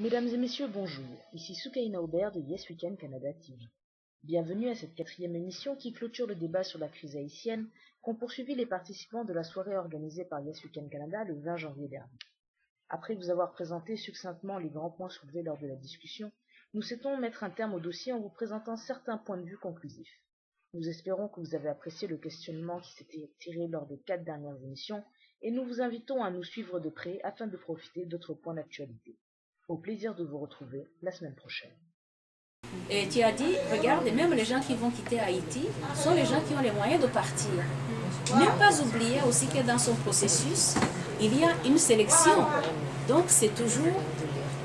Mesdames et messieurs, bonjour. Ici Soukaina Aubert de Yes Weekend Canada TV. Bienvenue à cette 4e émission qui clôture le débat sur la crise haïtienne qu'ont poursuivi les participants de la soirée organisée par Yes Weekend Canada le 20 janvier dernier. Après vous avoir présenté succinctement les grands points soulevés lors de la discussion, nous souhaitons mettre un terme au dossier en vous présentant certains points de vue conclusifs. Nous espérons que vous avez apprécié le questionnement qui s'était tiré lors des 4 dernières émissions et nous vous invitons à nous suivre de près afin de profiter d'autres points d'actualité. Au plaisir de vous retrouver la semaine prochaine. Et tu as dit, regarde, même les gens qui vont quitter Haïti sont les gens qui ont les moyens de partir. Ne pas oublier aussi que dans son processus, il y a une sélection. Donc c'est toujours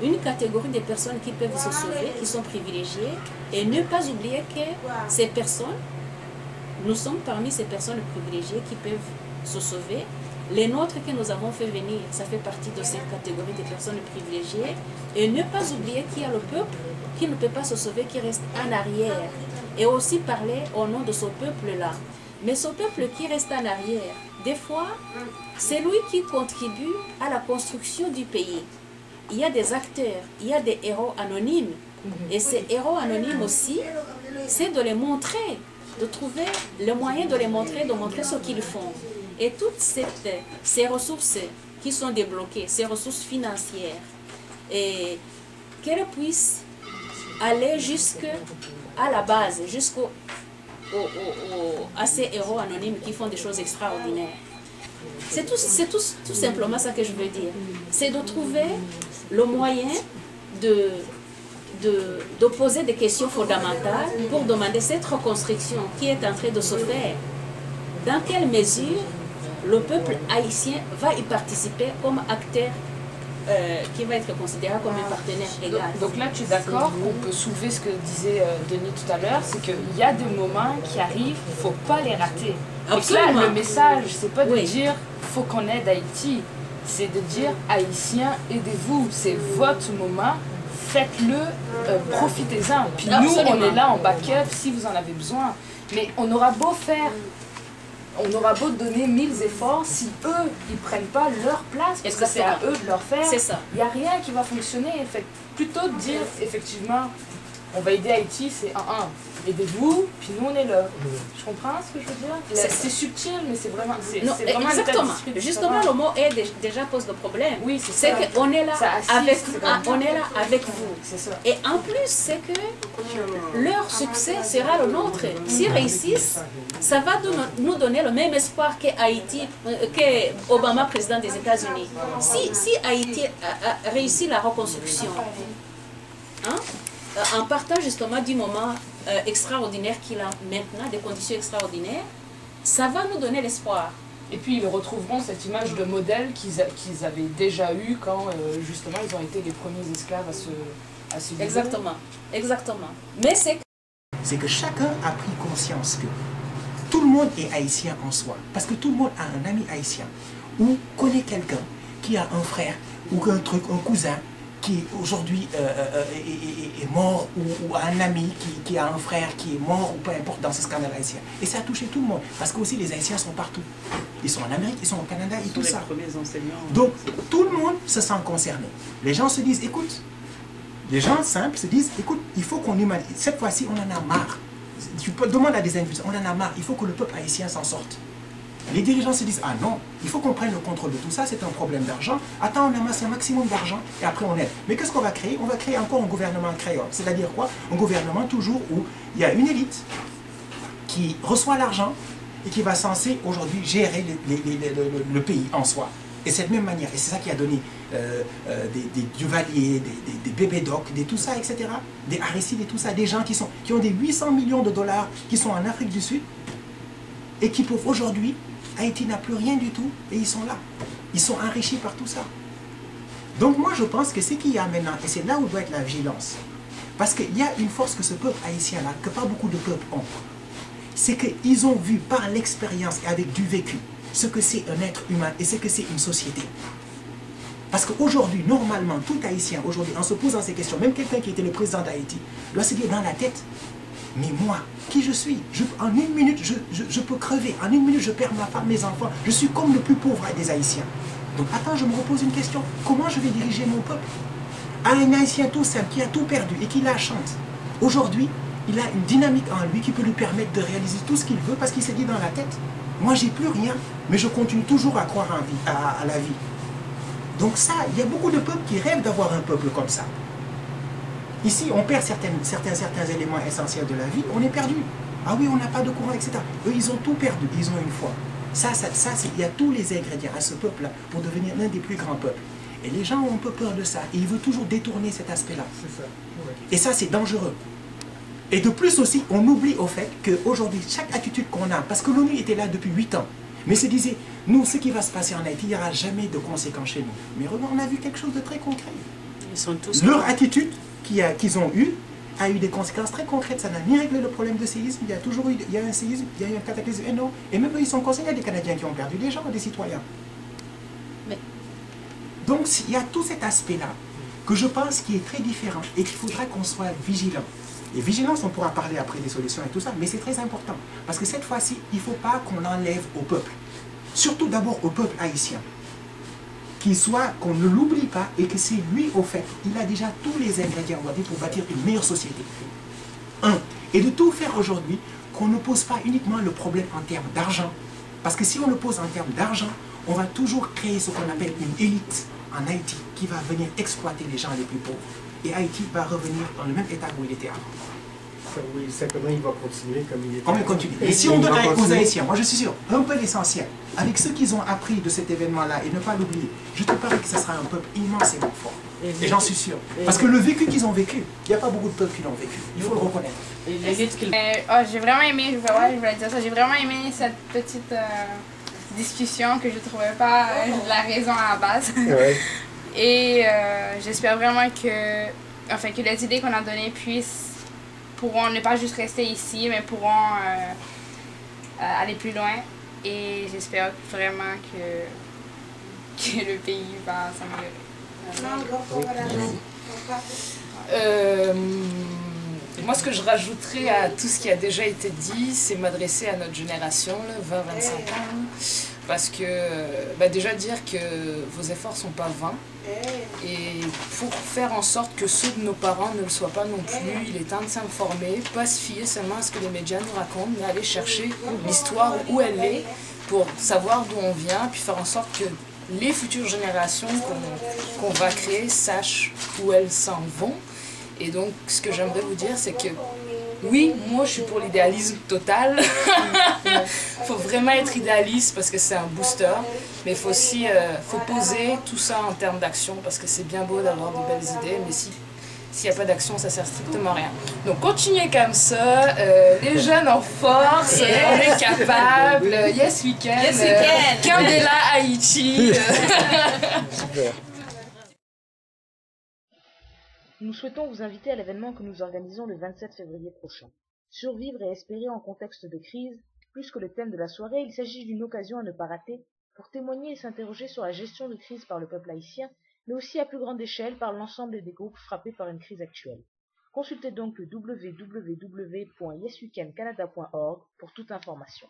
une catégorie de personnes qui peuvent se sauver, qui sont privilégiées. Et ne pas oublier que ces personnes, nous sommes parmi ces personnes privilégiées qui peuvent se sauver. Les nôtres que nous avons fait venir, ça fait partie de cette catégorie de personnes privilégiées. Et ne pas oublier qu'il y a le peuple qui ne peut pas se sauver, qui reste en arrière. Et aussi parler au nom de ce peuple-là. Mais ce peuple qui reste en arrière, des fois, c'est lui qui contribue à la construction du pays. Il y a des acteurs, il y a des héros anonymes. Et ces héros anonymes aussi, c'est de les montrer, de trouver le moyen de les montrer, de montrer ce qu'ils font. Et toutes ces ressources qui sont débloquées, ces ressources financières, et qu'elles puissent aller jusqu'à la base, à ces héros anonymes qui font des choses extraordinaires. C'est tout simplement ça que je veux dire. C'est de trouver le moyen de poser des questions fondamentales pour demander cette reconstruction qui est en train de se faire. Dans quelle mesure le peuple haïtien va y participer comme acteur qui va être considéré comme un partenaire égal. Donc là, tu es d'accord qu'on peut soulever ce que disait Denis tout à l'heure, c'est qu'il y a des moments qui arrivent, il ne faut pas les rater. Absolument. Et là, le message, c'est pas de dire « faut qu'on aide Haïti », c'est de dire « Haïtiens, aidez-vous, c'est votre moment, faites-le, profitez-en ». Puis Absolument. Nous, on est là en backup si vous en avez besoin. Mais on aura beau faire... On aura beau donner 1000 efforts, si eux, ils ne prennent pas leur place, parce que c'est à eux de leur faire, il n'y a rien qui va fonctionner. Fait, plutôt de dire, effectivement, on va aider Haïti, c'est aidez-vous, puis nous on est là. Je comprends ce que je veux dire? C'est subtil, mais c'est vraiment... Exactement. Justement, le mot aide déjà pose le problème. Oui, c'est qu'on est là avec vous. Ça. Et en plus, c'est que leur succès sera le nôtre. S'ils réussissent, ça va nous donner le même espoir que Obama, président des États-Unis. Si Haïti a réussi la reconstruction, en partant justement du moment extraordinaire qu'il a maintenant, des conditions extraordinaires, ça va nous donner l'espoir. Et puis ils retrouveront cette image de modèle qu'ils avaient déjà eu quand justement ils ont été les premiers esclaves à se Exactement, exactement. Mais c'est que chacun a pris conscience que tout le monde est haïtien en soi. Parce que tout le monde a un ami haïtien ou connaît quelqu'un qui a un frère ou un cousin qui aujourd'hui est mort, ou un ami qui a un frère qui est mort, ou peu importe, dans ce scandale haïtien. Et ça a touché tout le monde, parce que aussi les Haïtiens sont partout. Ils sont en Amérique, ils sont au Canada et tout ça. Donc tout le monde se sent concerné. Les gens se disent, écoute, les gens simples se disent, écoute, il faut qu'on humanise. Cette fois-ci, on en a marre. Tu peux demander à des individus, on en a marre, il faut que le peuple haïtien s'en sorte. Les dirigeants se disent, ah non, il faut qu'on prenne le contrôle de tout ça, c'est un problème d'argent. Attends, on amasse un maximum d'argent et après on aide. Mais qu'est-ce qu'on va créer? On va créer encore un gouvernement créole. C'est-à-dire quoi? Un gouvernement toujours où il y a une élite qui reçoit l'argent et qui va censé aujourd'hui gérer le pays en soi. Et c'est de même manière, et c'est ça qui a donné des Duvalier, des Bébé Doc, des tout ça, etc. Des Aristide et tout ça, des gens qui ont des 800 millions de dollars qui sont en Afrique du Sud et qui peuvent aujourd'hui, Haïti n'a plus rien du tout et ils sont là. Ils sont enrichis par tout ça. Donc moi je pense que ce qu'il y a maintenant, et c'est là où doit être la vigilance, parce qu'il y a une force que ce peuple haïtien-là, que pas beaucoup de peuples ont, c'est qu'ils ont vu par l'expérience et avec du vécu ce que c'est un être humain et ce que c'est une société. Parce qu'aujourd'hui, normalement, tout Haïtien, aujourd'hui, en se posant ces questions, même quelqu'un qui était le président d'Haïti, doit se dire dans la tête, mais moi, qui je suis? En une minute, je peux crever. En une minute, je perds ma femme, mes enfants. Je suis comme le plus pauvre des Haïtiens. Donc attends, je me repose une question. Comment je vais diriger mon peuple? à un Haïtien tout simple qui a tout perdu et qui la chante. Aujourd'hui, il a une dynamique en lui qui peut lui permettre de réaliser tout ce qu'il veut parce qu'il s'est dit dans la tête, moi j'ai plus rien, mais je continue toujours à croire à la vie. Donc ça, il y a beaucoup de peuples qui rêvent d'avoir un peuple comme ça. Ici, on perd certains éléments essentiels de la vie, on est perdu. Ah oui, on n'a pas de courant, etc. Eux, ils ont tout perdu, ils ont une foi. Il y a tous les ingrédients à ce peuple-là pour devenir l'un des plus grands peuples. Et les gens ont un peu peur de ça, et ils veulent toujours détourner cet aspect-là. C'est ça. Ouais. Et ça, c'est dangereux. Et de plus aussi, on oublie au fait qu'aujourd'hui, chaque attitude qu'on a, parce que l'ONU était là depuis 8 ans, mais se disait, nous, ce qui va se passer en Haïti, il n'y aura jamais de conséquences chez nous. Mais regarde, on a vu quelque chose de très concret. Ils sont tous Leur attitude qu'ils ont eue a eu des conséquences très concrètes. Ça n'a ni réglé le problème de séisme, il y a toujours eu un séisme, il y a eu un cataclysme énorme. Et même eux, ils sont conscients, il y a des Canadiens qui ont perdu des gens, des citoyens. Mais... Donc, il y a tout cet aspect-là que je pense qui est très différent et qu'il faudra qu'on soit vigilant. Et vigilance, on pourra parler après des solutions et tout ça, mais c'est très important. Parce que cette fois-ci, il ne faut pas qu'on enlève au peuple. Surtout d'abord au peuple haïtien. Qu'on ne l'oublie pas et que c'est lui, au fait, il a déjà tous les ingrédients, on va dire, pour bâtir une meilleure société. Et de tout faire aujourd'hui, qu'on ne pose pas uniquement le problème en termes d'argent. Parce que si on le pose en termes d'argent, on va toujours créer ce qu'on appelle une élite en Haïti qui va venir exploiter les gens les plus pauvres. Et Haïti va revenir dans le même état où il était avant. Oui, simplement, il va continuer comme il était. On va continuer. Et si on donne aux Haïtiens, moi je suis sûr, un peu l'essentiel, avec ce qu'ils ont appris de cet événement-là, et ne pas l'oublier, je te parie que ce sera un peuple immensément fort. Et j'en suis sûr. Parce que le vécu qu'ils ont vécu, il n'y a pas beaucoup de peuples qui l'ont vécu. Il faut le reconnaître. J'ai vraiment aimé, je voulais dire ça, j'ai vraiment aimé cette petite discussion que je ne trouvais pas la raison à la base. Ouais. Et j'espère vraiment que les idées qu'on a données pourront ne pas juste rester ici, mais pourront aller plus loin. Et j'espère vraiment que le pays va s'améliorer. Moi, ce que je rajouterais à tout ce qui a déjà été dit, c'est m'adresser à notre génération, 20-25 ans. Parce que, déjà dire que vos efforts ne sont pas vains. Et pour faire en sorte que ceux de nos parents ne le soient pas non plus, il est temps de s'informer, pas se fier seulement à ce que les médias nous racontent, mais aller chercher l'histoire où elle est pour savoir d'où on vient, puis faire en sorte que les futures générations qu'on va créer sachent où elles s'en vont. Et donc, ce que j'aimerais vous dire, c'est que oui, moi je suis pour l'idéalisme total. Faut vraiment être idéaliste parce que c'est un booster. Mais il faut aussi faut poser tout ça en termes d'action parce que c'est bien beau d'avoir de belles idées, mais s'il n'y a pas d'action, ça sert strictement à rien. Donc continuez comme ça, les jeunes en force, on est capable. Yes Weekend, Candela Haïti. Super. Nous souhaitons vous inviter à l'événement que nous organisons le 27 février prochain. Survivre et espérer en contexte de crise, plus que le thème de la soirée, il s'agit d'une occasion à ne pas rater pour témoigner et s'interroger sur la gestion de crise par le peuple haïtien, mais aussi à plus grande échelle par l'ensemble des groupes frappés par une crise actuelle. Consultez donc le www.yesweekendcanada.org pour toute information.